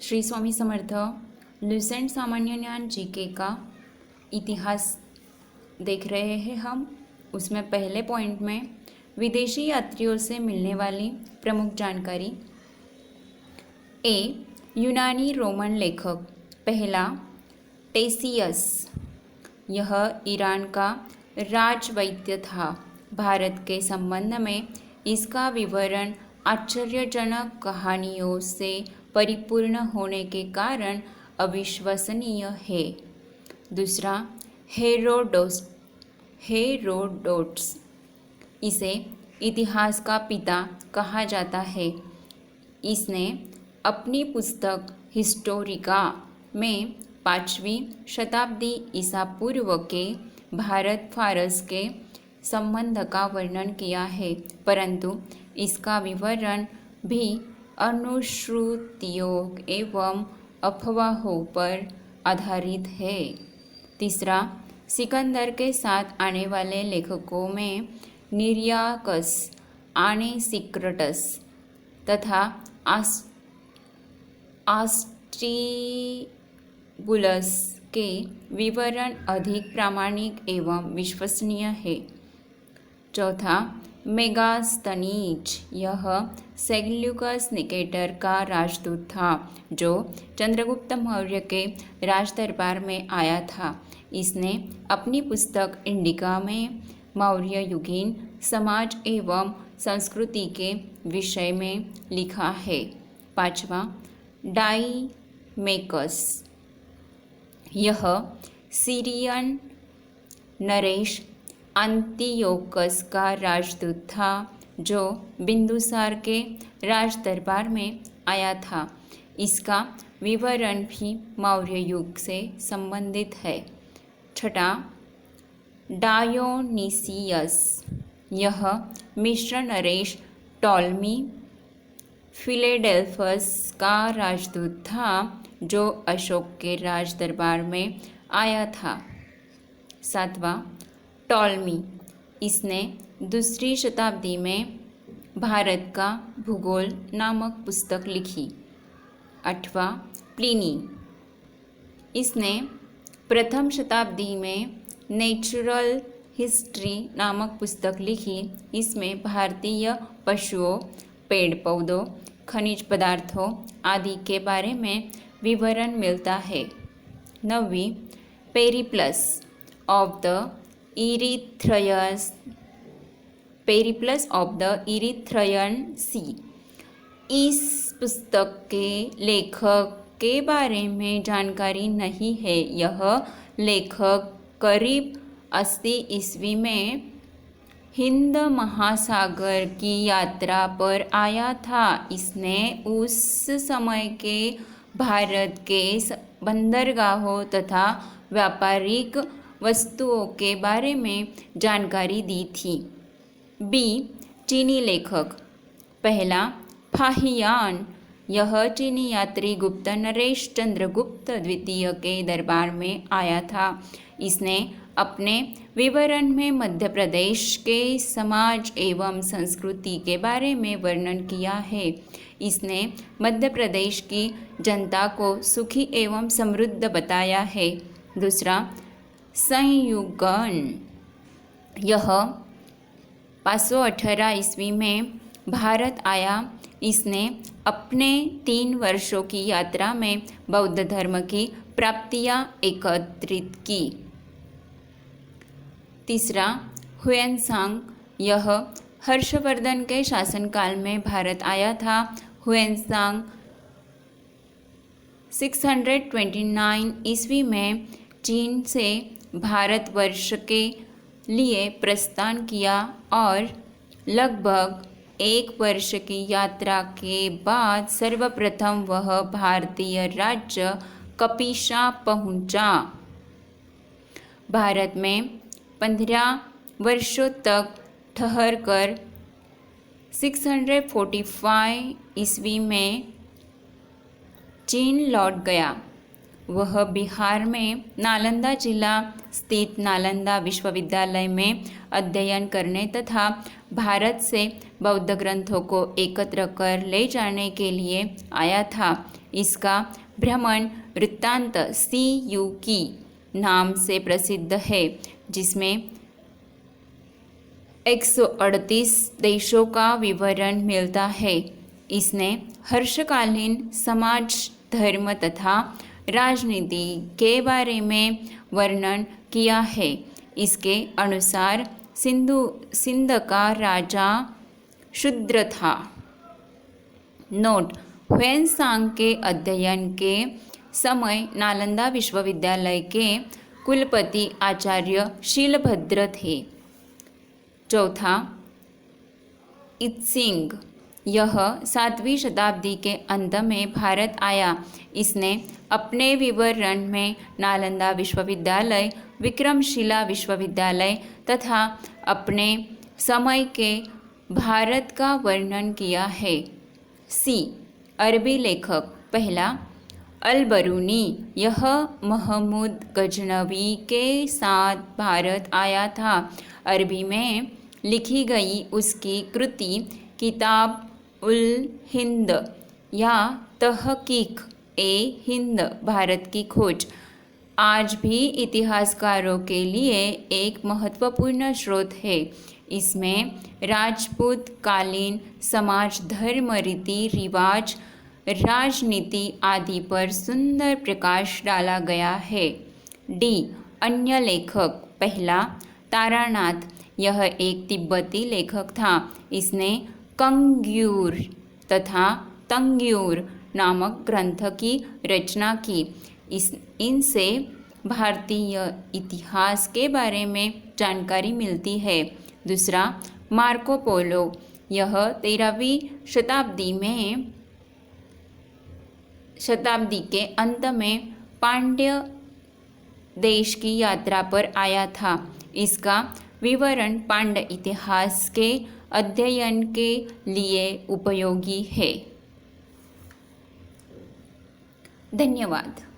Shri Swami Samarth. Lucent सामान्य ज्ञान GK का इतिहास देख रहे हैं हम। उसमें पहले पॉइंट में विदेशी यात्रियों से मिलने वाली प्रमुख जानकारी। ए, यूनानी रोमन लेखक पहला टेसियस, यह ईरान का राजवैद्य था। भारत के संबंध में इसका विवरण आश्चर्यजनक कहानियों से परिपूर्ण होने के कारण अविश्वसनीय है। दूसरा, हेरोडोट्स, इसे इतिहास का पिता कहा जाता है। इसने अपनी पुस्तक हिस्टोरिका में 5वीं शताब्दी ईसा पूर्व के भारत फारस के संबंध का वर्णन किया है, परंतु इसका विवरण भी अनुश्रुतियों एवं अफवाहों पर आधारित है। तीसरा, सिकंदर के साथ आने वाले लेखकों में निरियाकस, आनेसिक्रटस तथा आस्ट्रीबुलस के विवरण अधिक प्रामाणिक एवं विश्वसनीय है। चौथा, मेगास्थनीज, यह सेल्यूकस निकेटर का राजदूत था जो चंद्रगुप्त मौर्य के राजदरबार में आया था। इसने अपनी पुस्तक इंडिका में मौर्य युगीन समाज एवं संस्कृति के विषय में लिखा है। पांचवा, डाइमेकस, यह सीरियन नरेश अंतियोकस का राजदूत था जो बिंदुसार के राज दरबार में आया था। इसका विवरण भी मौर्य युग से संबंधित है। छठा, डायोनिसियस, यह मिश्र नरेश टॉलमी फिलेडेल्फस का राजदूत था जो अशोक के राज दरबार में आया था। सातवां, टॉलमी, इसने 2री शताब्दी में भारत का भूगोल नामक पुस्तक लिखी। 8वां, प्लिनी, इसने 1म शताब्दी में नेचुरल हिस्ट्री नामक पुस्तक लिखी। इसमें भारतीय पशुओं, पेड़ पौधों, खनिज पदार्थों आदि के बारे में विवरण मिलता है। 9वीं, पेरिप्लस ऑफ द इरीथ्रयन सी, इस पुस्तक के लेखक के बारे में जानकारी नहीं है। यह लेखक करीब 80 ईस्वी में हिंद महासागर की यात्रा पर आया था। इसने उस समय के भारत के बंदरगाहों तथा व्यापारिक वस्तुओं के बारे में जानकारी दी थी। बी, चीनी लेखक पहला फाहियान, यह चीनी यात्री गुप्त नरेश चंद्रगुप्त द्वितीय के दरबार में आया था। इसने अपने विवरण में मध्य प्रदेश के समाज एवं संस्कृति के बारे में वर्णन किया है। इसने मध्य प्रदेश की जनता को सुखी एवं समृद्ध बताया है। दूसरा, संयुगन, यह 518 ईस्वी में भारत आया। इसने अपने 3 वर्षों की यात्रा में बौद्ध धर्म की प्राप्तियां एकत्रित की। तीसरा, हुएनसांग, यह हर्षवर्धन के शासनकाल में भारत आया था। हुएनसांग 629 ईस्वी में चीन से भारतवर्ष के लिए प्रस्थान किया और लगभग 1 वर्ष की यात्रा के बाद सर्वप्रथम वह भारतीय राज्य कपिशा पहुंचा। भारत में 15 वर्षों तक ठहरकर 645 ईस्वी में चीन लौट गया। वह बिहार में नालंदा जिला स्थित नालंदा विश्वविद्यालय में अध्ययन करने तथा भारत से बौद्ध ग्रंथों को एकत्र कर ले जाने के लिए आया था। इसका भ्रमण वृत्तांत CU की नाम से प्रसिद्ध है, जिसमें 138 देशों का विवरण मिलता है। इसने हर्षकालीन समाज, धर्म तथा राजनीति के बारे में वर्णन किया है। इसके अनुसार सिंध का राजा शूद्र था। नोट: ह्वेनसांग के अध्ययन के समय नालंदा विश्वविद्यालय के कुलपति आचार्य शीलभद्र थे। चौथा, इत्सिंग, यह 7वीं शताब्दी के अंत में भारत आया। इसने अपने विवरण में नालंदा विश्वविद्यालय, विक्रमशिला विश्वविद्यालय तथा अपने समय के भारत का वर्णन किया है। सी, अरबी लेखक। पहला, अल-बरूनी, यह महमूद गजनवी के साथ भारत आया था। अरबी में लिखी गई उसकी कृति किताब उल हिंद या तहकीक ए हिंद, भारत की खोज, आज भी इतिहासकारों के लिए एक महत्वपूर्ण स्रोत है। इसमें राजपूत कालीन समाज, धर्म, रीति रिवाज, राजनीति आदि पर सुंदर प्रकाश डाला गया है। डी, अन्य लेखक। पहला, तारानाथ, यह एक तिब्बती लेखक था। इसने कंग्यूर तथा तंग्यूर नामक ग्रंथ की रचना की। इनसे भारतीय इतिहास के बारे में जानकारी मिलती है। दूसरा, मार्को पोलो, यह 13वीं शताब्दी के अंत में पांड्य देश की यात्रा पर आया था। इसका विवरण पांड्य इतिहास के अध्ययन के लिए उपयोगी है। धन्यवाद।